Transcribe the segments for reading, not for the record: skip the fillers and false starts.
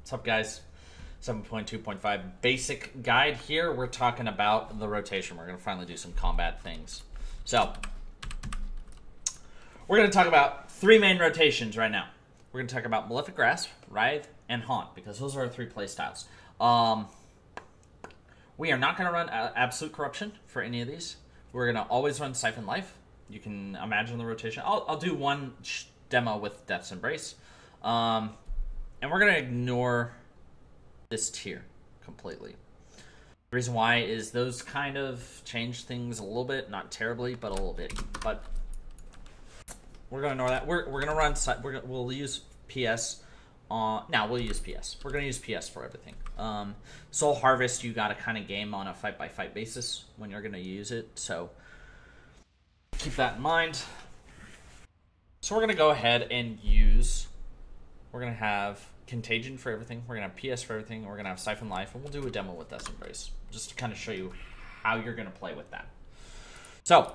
What's up, guys? 7.2.5 basic guide here. We're talking about the rotation. We're going to finally do some combat things. So, we're going to talk about three main rotations right now. We're going to talk about Malefic Grasp, Writhe, and Haunt, because those are our three play styles. We are not going to run Absolute Corruption for any of these. We're going to always run Siphon Life. You can imagine the rotation. I'll do one demo with Death's Embrace. And we're going to ignore this tier completely. The reason why is those kind of change things a little bit. Not terribly, but a little bit. But we're going to ignore that. We're going to run... We'll use PS on... Now, we'll use PS. We're going to use PS for everything. Soul Harvest, you got to kind of game on a fight-by-fight basis when you're going to use it. So keep that in mind. So we're going to go ahead and use... We're going to have Contagion for everything. We're going to have PS for everything. We're going to have Siphon Life. And we'll do a demo with Death's Embrace. Just to kind of show you how you're going to play with that. So,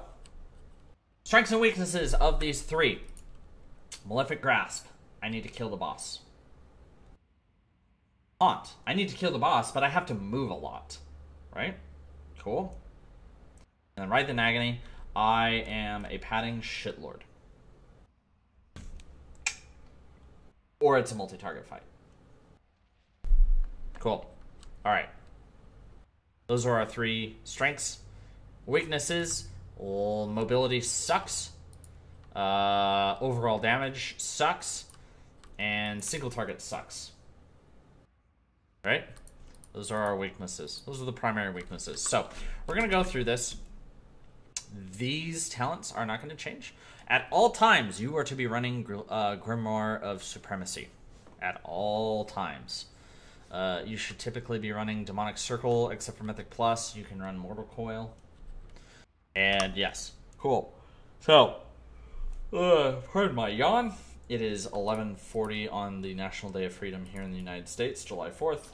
strengths and weaknesses of these three. Malefic Grasp. I need to kill the boss. Haunt. I need to kill the boss, but I have to move a lot. Right? Cool. And then Writhe and Agony. I am a padding shitlord. Or it's a multi-target fight. Cool. Alright. Those are our three strengths. Weaknesses. Well, mobility sucks. Overall damage sucks. And single target sucks. Right? Those are our weaknesses. Those are the primary weaknesses. So, we're going to go through this. These talents are not going to change. At all times, you are to be running Grimoire of Supremacy. At all times. You should typically be running Demonic Circle, except for Mythic Plus. You can run Mortal Coil. And yes, cool. So, pardon my yawn. It is 11:40 on the National Day of Freedom here in the United States, July 4th.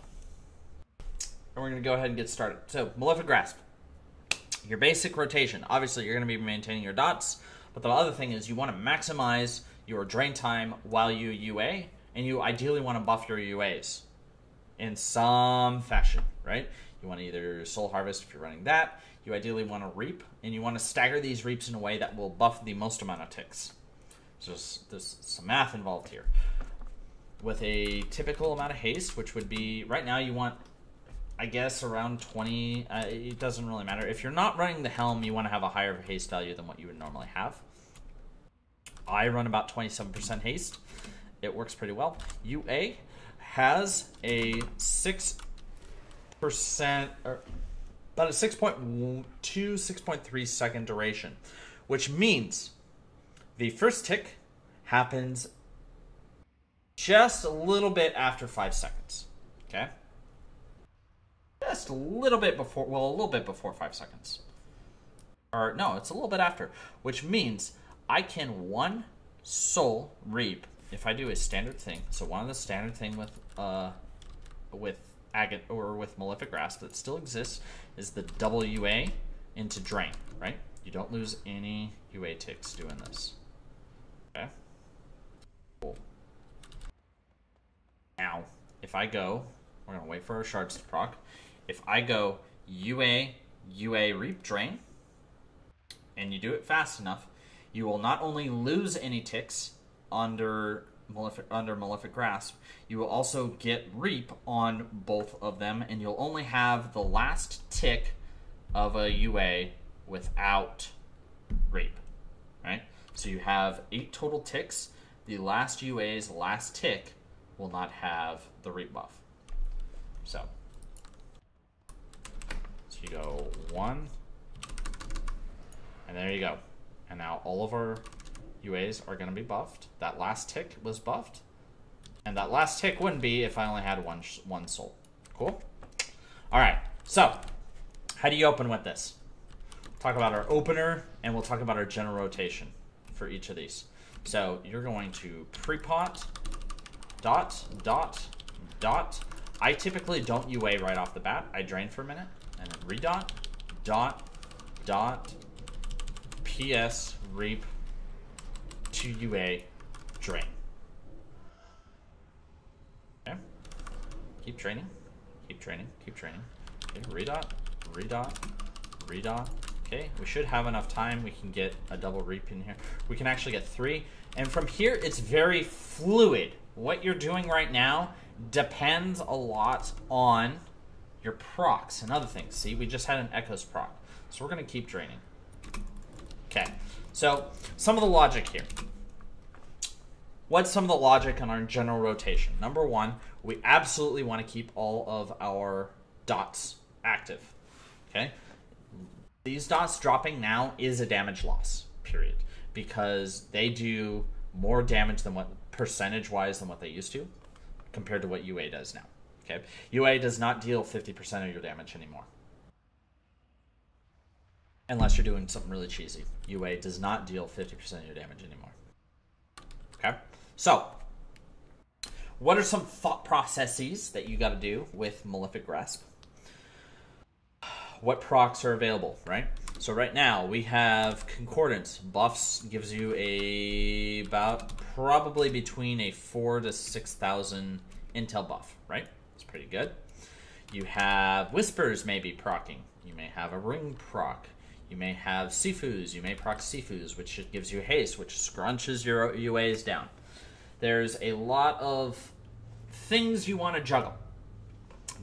And we're going to go ahead and get started. So, Malefic Grasp. Your basic rotation. Obviously, you're going to be maintaining your dots. But the other thing is you want to maximize your drain time while you UA, and you ideally want to buff your UAs in some fashion, right? You want to either Soul Harvest if you're running that. You ideally want to Reap, and you want to stagger these Reaps in a way that will buff the most amount of ticks. So there's some math involved here. With a typical amount of haste, which would be, right now you want, I guess, around 20. It doesn't really matter. If you're not running the Helm, you want to have a higher haste value than what you would normally have. I run about 27% haste. It works pretty well. UA has a 6%, or about a 6.2, 6.3 second duration, which means the first tick happens just a little bit after 5 seconds. Okay? Just a little bit before, well, a little bit before 5 seconds. Or, no, it's a little bit after, which means I can one soul reap if I do a standard thing. So one of the standard thing with Agate or with Malefic Grasp that still exists is the double UA into drain, right? You don't lose any UA ticks doing this. Okay? Cool. Now, if I go, we're going to wait for our shards to proc. If I go UA, Reap, Drain, and you do it fast enough, you will not only lose any ticks under Malefic Grasp, you will also get Reap on both of them, and you'll only have the last tick of a UA without Reap, right? So you have 8 total ticks. The last UA's last tick will not have the Reap buff. So you go 1, and there you go. And now all of our UAs are going to be buffed. That last tick was buffed. And that last tick wouldn't be if I only had one soul. Cool? Alright, so how do you open with this? Talk about our opener, and we'll talk about our general rotation for each of these. So you're going to pre-pot, dot, dot, dot. I typically don't UA right off the bat. I drain for a minute, and then redot, dot, dot, PS, Reap, 2 UA, drain. Okay. Keep training. Keep training. Keep training. Okay, redot. Redot. Redot. Okay, we should have enough time. We can get a double reap in here. We can actually get 3. And from here, it's very fluid. What you're doing right now depends a lot on your procs and other things. See, we just had an Echoes proc. So we're going to keep draining. Okay, so some of the logic here. What's some of the logic on our general rotation? Number 1, we absolutely want to keep all of our dots active. Okay? These dots dropping now is a damage loss, period. Because they do more damage than what, percentage-wise, than what they used to, compared to what UA does now. Okay? UA does not deal 50% of your damage anymore. Unless you're doing something really cheesy. UA does not deal 50% of your damage anymore. Okay? So, what are some thought processes that you got to do with Malefic Grasp? What procs are available, right? So right now we have Concordance. Buffs gives you about probably between a 4,000 to 6,000 intel buff, right? It's pretty good. You have Whispers maybe procking. You may have a Ring proc. You may have Sifus. You may proc Sifus, which gives you haste, which scrunches your UAs down. There's a lot of things you want to juggle.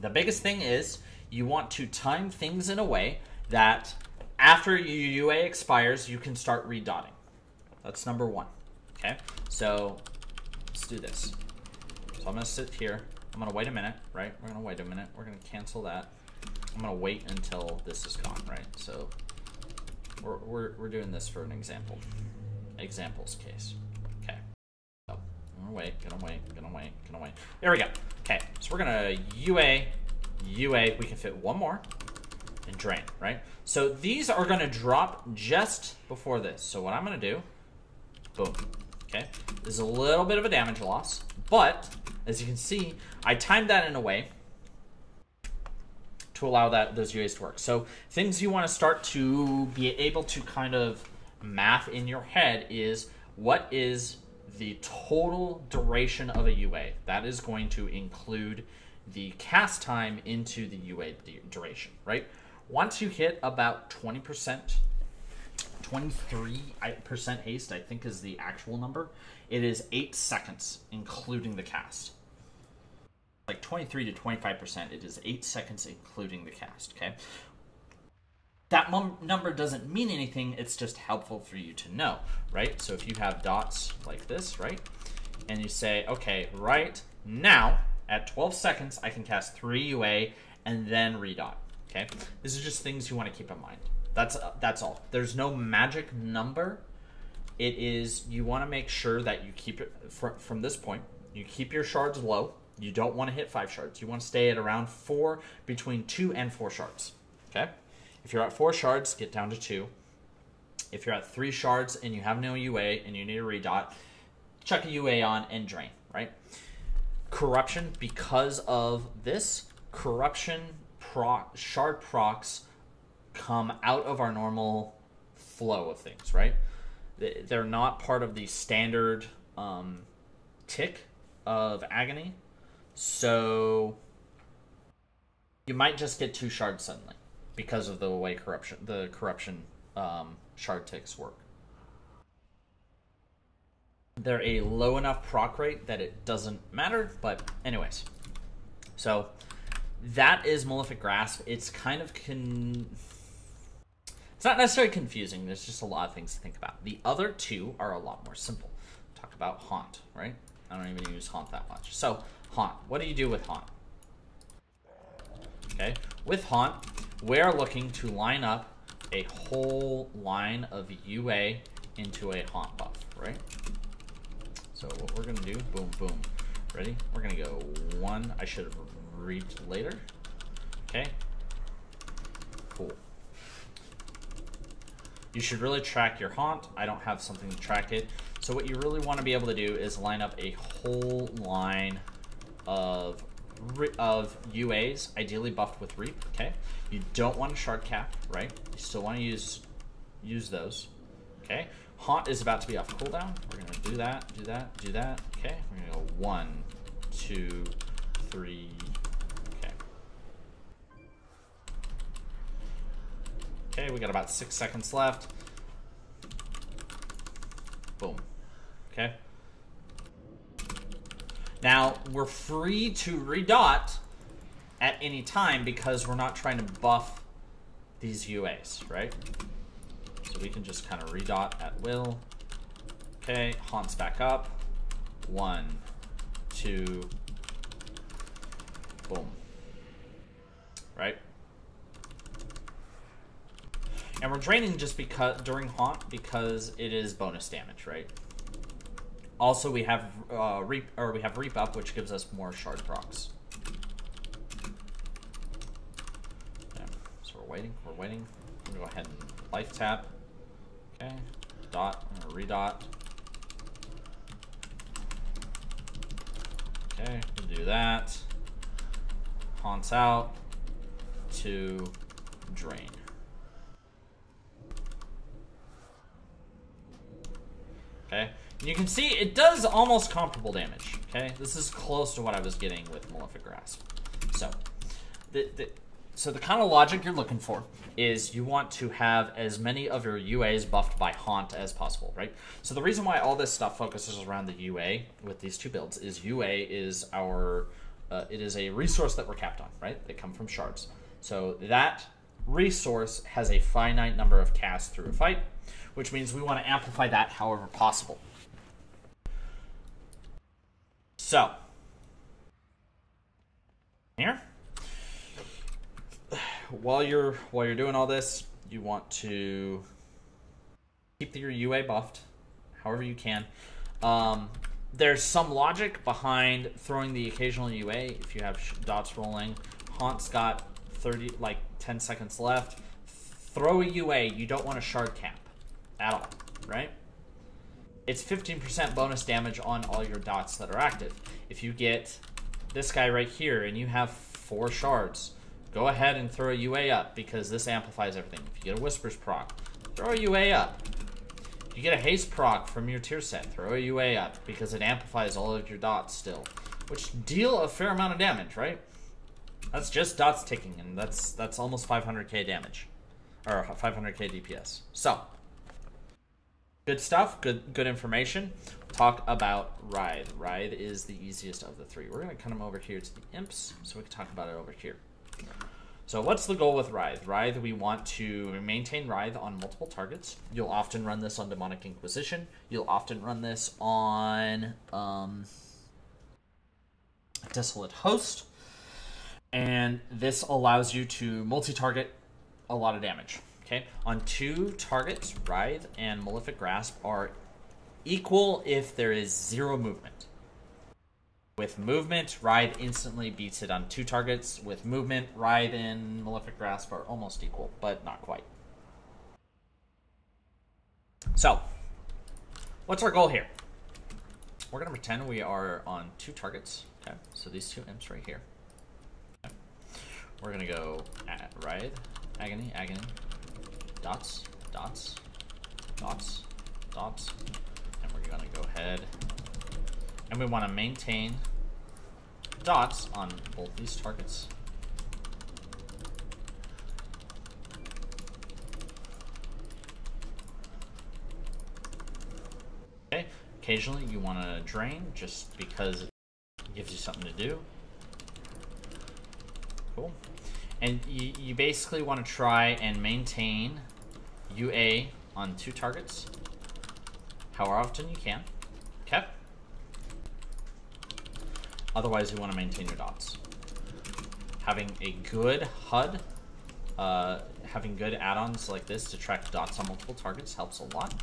The biggest thing is you want to time things in a way that after your UA expires, you can start redotting. That's number 1. Okay, so let's do this. So I'm going to sit here. I'm going to wait a minute, right? We're going to wait a minute. We're going to cancel that. I'm going to wait until this is gone, right? So we're doing this for an example. Examples case. Okay. So I'm going to wait, gonna wait. There we go. Okay, so we're going to UA. We can fit one more and drain, right? So these are going to drop just before this. So what I'm going to do, boom. Okay, this is a little bit of a damage loss, but as you can see, I timed that in a way to allow those UAs to work. So things you want to start to be able to kind of math in your head is what is the total duration of a UA. That is going to include the cast time into the UA duration, right? Once you hit about 20%, 23% haste, I think is the actual number, it is 8 seconds, including the cast. Like 23 to 25%, it is 8 seconds, including the cast, okay? That number doesn't mean anything, it's just helpful for you to know, right? So if you have dots like this, right? And you say, okay, right now, at 12 seconds, I can cast 3 UA and then redot, okay? This is just things you want to keep in mind. That's all. There's no magic number. It is, you want to make sure that you keep it, from this point, you keep your shards low. You don't want to hit 5 shards. You want to stay at around 4, between 2 and 4 shards, okay? If you're at 4 shards, get down to 2. If you're at 3 shards and you have no UA and you need a redot, chuck a UA on and drain, right? Corruption, because of this, corruption shard procs come out of our normal flow of things, right? They're not part of the standard tick of agony, so you might just get 2 shards suddenly because of the way the corruption shard ticks work. They're a low enough proc rate that it doesn't matter, but anyways. So that is Malefic Grasp. It's kind of it's not necessarily confusing. There's just a lot of things to think about. The other 2 are a lot more simple. Talk about Haunt, right? I don't even use Haunt that much. So Haunt, what do you do with Haunt? Okay, with Haunt, we're looking to line up a whole line of UA into a Haunt buff, right? So what we're going to do, boom, boom. Ready? We're going to go 1. I should have reached later. Okay. Cool. You should really track your Haunt. I don't have something to track it. So what you really want to be able to do is line up a whole line of UAs, ideally buffed with Reap, okay? You don't want a shard cap, right? You still want to use those, okay? Haunt is about to be off cooldown. We're going to do that, do that, do that, okay? We're going to go 1, 2, 3, Okay, we got about 6 seconds left. Boom. Okay. Now, we're free to redot at any time because we're not trying to buff these UAs, right? So we can just kind of redot at will. Okay, haunts back up. 1, 2, boom. Right? And we're draining just because during haunt because it is bonus damage, right? Also, we have reap up, which gives us more shard procs. Okay, so we're waiting. We're waiting. I'm gonna go ahead and life tap. Okay, dot. I'm gonna redot. Okay, we'll do that. Haunts out to drain. Okay, and you can see it does almost comparable damage. Okay, this is close to what I was getting with Malefic Grasp. So, the kind of logic you're looking for is you want to have as many of your UAs buffed by Haunt as possible, right? So the reason why all this stuff focuses around the UA with these two builds is UA is our, it is a resource that we're capped on, right? They come from shards. So that resource has a finite number of casts through a fight, which means we want to amplify that however possible. So, here, while you're doing all this, you want to keep your UA buffed however you can. There's some logic behind throwing the occasional UA if you have dots rolling. Haunt's got 10 seconds left. Throw a UA. You don't want a shard cap at all, right? It's 15% bonus damage on all your dots that are active. If you get this guy right here and you have 4 shards, go ahead and throw a UA up because this amplifies everything. If you get a Whispers proc, throw a UA up. If you get a Haste proc from your tier set, throw a UA up because it amplifies all of your dots still, which deal a fair amount of damage, right? That's just dots ticking, and that's almost 500k damage, or 500k DPS. So, good stuff, good information. Talk about Writhe. Writhe is the easiest of the 3. We're gonna come over here to the imps, so we can talk about it over here. So what's the goal with Writhe? Writhe, we want to maintain Writhe on multiple targets. You'll often run this on Demonic Inquisition. You'll often run this on Desolate Host. And this allows you to multi-target a lot of damage. Okay, on 2 targets, Writhe and Malefic Grasp are equal if there is 0 movement. With movement, Writhe instantly beats it on 2 targets. With movement, Writhe and Malefic Grasp are almost equal, but not quite. So, what's our goal here? We're going to pretend we are on 2 targets. Okay, so these 2 imps right here. Okay. We're going to go at Writhe, Agony, Agony, dots, dots, dots, dots, and we're going to go ahead and we want to maintain dots on both these targets. Okay, occasionally you want to drain just because it gives you something to do. Cool. And you basically want to try and maintain UA on 2 targets however often you can. Okay? Otherwise, you want to maintain your dots. Having a good HUD, having good add-ons like this to track dots on multiple targets helps a lot.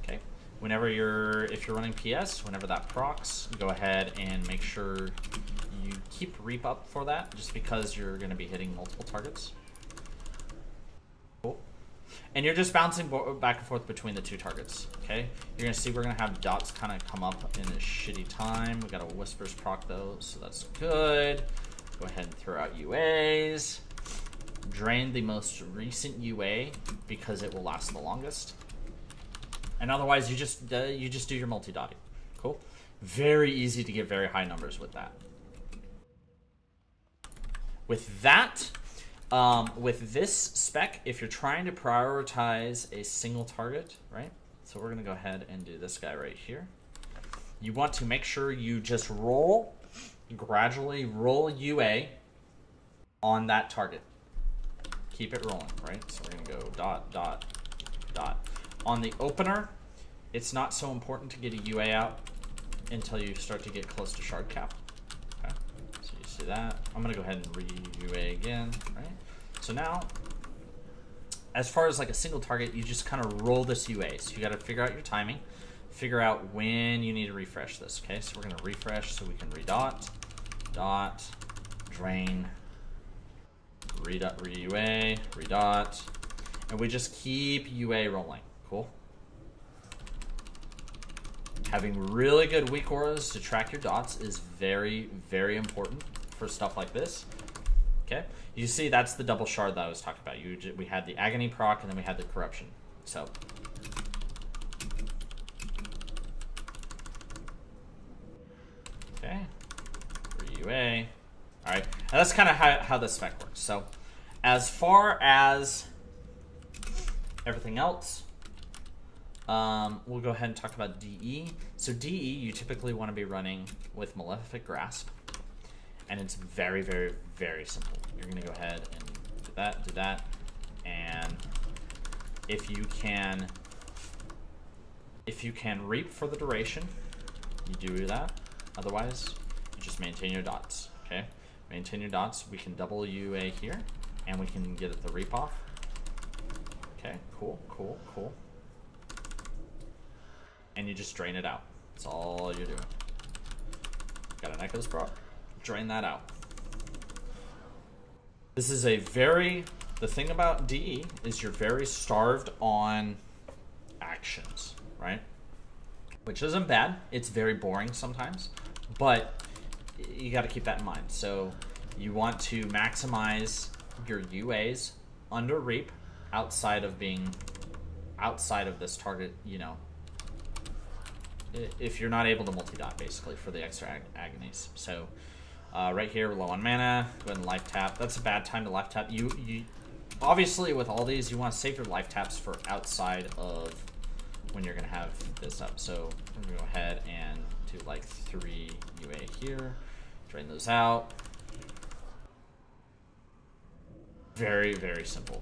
Okay. If you're running PS, whenever that procs, go ahead and make sure you keep reap up for that, just because you're going to be hitting multiple targets. Cool. And you're just bouncing back and forth between the 2 targets, okay? You're going to see we're going to have dots kind of come up in a shitty time. We got a Whispers proc though, so that's good. Go ahead and throw out UAs. Drain the most recent UA because it will last the longest. And otherwise, you just do your multi-dotting. Cool. Very easy to get very high numbers with that. With that, With this spec, if you're trying to prioritize a single target, right? So we're going to go ahead and do this guy right here. You want to make sure you just gradually roll UA on that target. Keep it rolling, right? So we're going to go dot, dot, dot. On the opener, it's not so important to get a UA out until you start to get close to shard cap. Okay, so you see that. I'm going to go ahead and re-UA again, right? So now, as far as like a single target, you just kind of roll this UA. So you got to figure out your timing, figure out when you need to refresh this. Okay, so we're going to refresh so we can redot, dot, drain, redot, re-UA, redot, and we just keep UA rolling. Cool. Having really good weak auras to track your dots is very, very important for stuff like this. Okay, you see that's the double shard that I was talking about. We had the agony proc and then we had the corruption. So okay, UA. All right, and that's kind of how this spec works. So as far as everything else, we'll go ahead and talk about DE. So DE, you typically want to be running with Malefic Grasp, and it's very, very, very simple. You're going to go ahead and do that, and if you can reap for the duration, you do that. Otherwise, you just maintain your dots. Okay, maintain your dots. We can double UA here, and we can get the reap off. Okay, cool, cool, cool. And you just drain it out. That's all you're doing. Got an Echoes proc. Drain that out. This is the thing about DE is you're very starved on actions, right? Which isn't bad. It's very boring sometimes, but you got to keep that in mind. So you want to maximize your UAs under reap outside of this target, you know, if you're not able to multi-dot, basically, for the extra agonies. So right here, we're low on mana. Go ahead and life tap. That's a bad time to life tap. You obviously, with all these, you want to save your life taps for outside of when you're going to have this up. So I'm going to go ahead and do like 3 UA here. Drain those out. Very, very simple.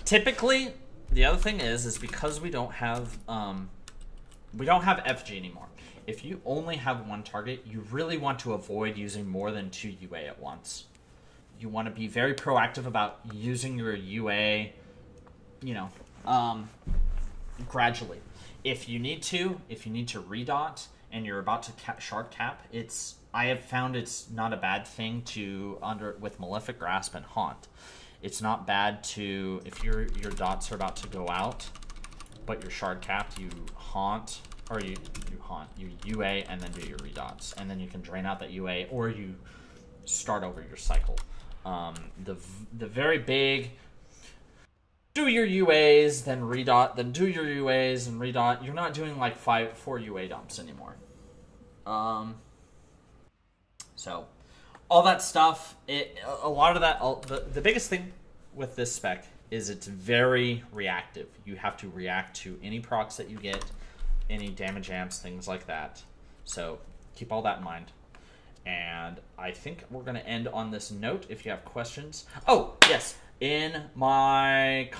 Typically, the other thing is because we don't have FG anymore. If you only have one target, you really want to avoid using more than 2 UA at once. You want to be very proactive about using your UA, you know, gradually. If you need to redot and you're about to shard cap, I have found it's not a bad thing to with Malefic Grasp and Haunt. It's not bad to, if your dots are about to go out, but you're shard capped, you haunt, or you UA and then do your redots, and then you can drain out that UA, or you start over your cycle. The very big, do your UAs, then redot, then do your UAs and redot. You're not doing like 4 UA dumps anymore. So all that stuff, a lot of that, the biggest thing with this spec is it's very reactive. You have to react to any procs that you get, any damage amps, things like that. So keep all that in mind. And I think we're going to end on this note. If you have questions, oh yes, in my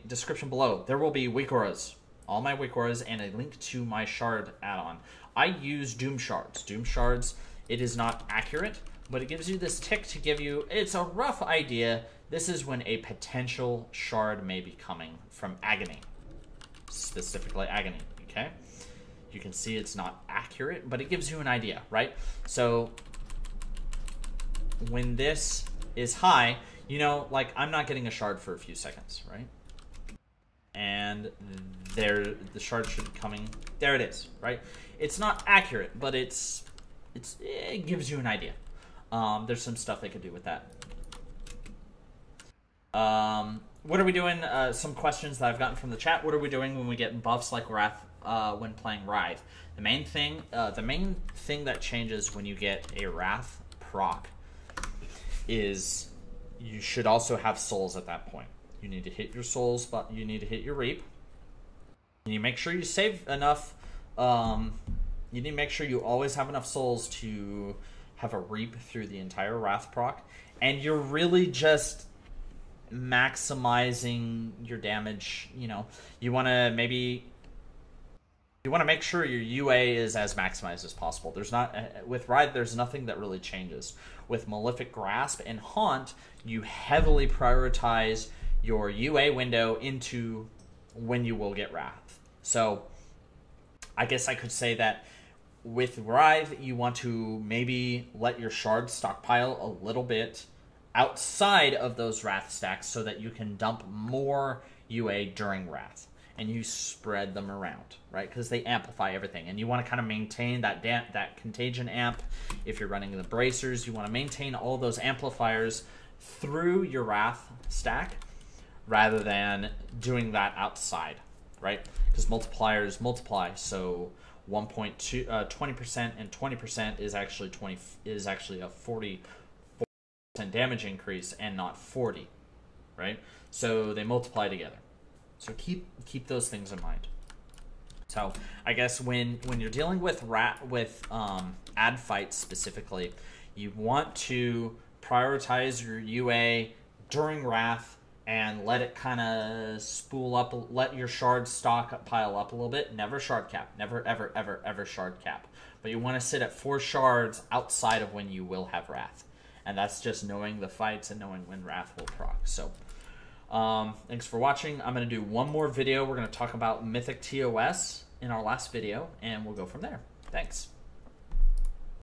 description below there will be weak auras, all my weak auras, and a link to my shard add-on. I use Doom Shards. Doom Shards, it is not accurate, but it gives you this tick to give you, it's a rough idea. This is when a potential shard may be coming from Agony, specifically Agony, okay? You can see it's not accurate, but it gives you an idea, right? So when this is high, you know, like I'm not getting a shard for a few seconds, right? And the shard should be coming. There it is, right? It's not accurate, but it gives you an idea. There's some stuff they could do with that. What are we doing? Some questions that I've gotten from the chat. What are we doing when we get buffs like Wrath when playing Writhe. The main thing that changes when you get a Wrath proc is you should also have souls at that point. You need to hit your souls, but you need to hit your reap. And you make sure you save enough. You need to make sure you always have enough souls to have a reap through the entire Wrath proc, and you're really just maximizing your damage. You know, you want to make sure your UA is as maximized as possible. There's not with Ride, there's nothing that really changes. With Malefic Grasp and Haunt, you heavily prioritize your UA window into when you will get Wrath. So I guess I could say that with Writhe, you want to maybe let your shards stockpile a little bit outside of those Wrath stacks so that you can dump more UA during Wrath. And you spread them around, right? Because they amplify everything. And you want to kind of maintain that Contagion amp. If you're running the Bracers, you want to maintain all those amplifiers through your Wrath stack rather than doing that outside, right? Because multipliers multiply, so 1.2 20% and 20% is actually a 40% damage increase and not 40, right? So they multiply together. So keep those things in mind. So I guess when you're dealing with ad fights specifically, you want to prioritize your UA during Wrath and let it kind of spool up. Let your shard stock pile up a little bit. Never shard cap. Never ever ever ever shard cap. But you want to sit at 4 shards outside of when you will have Wrath, and that's just knowing the fights and knowing when Wrath will proc. So. Thanks for watching. I'm going to do one more video. We're going to talk about Mythic TOS in our last video, and we'll go from there. Thanks.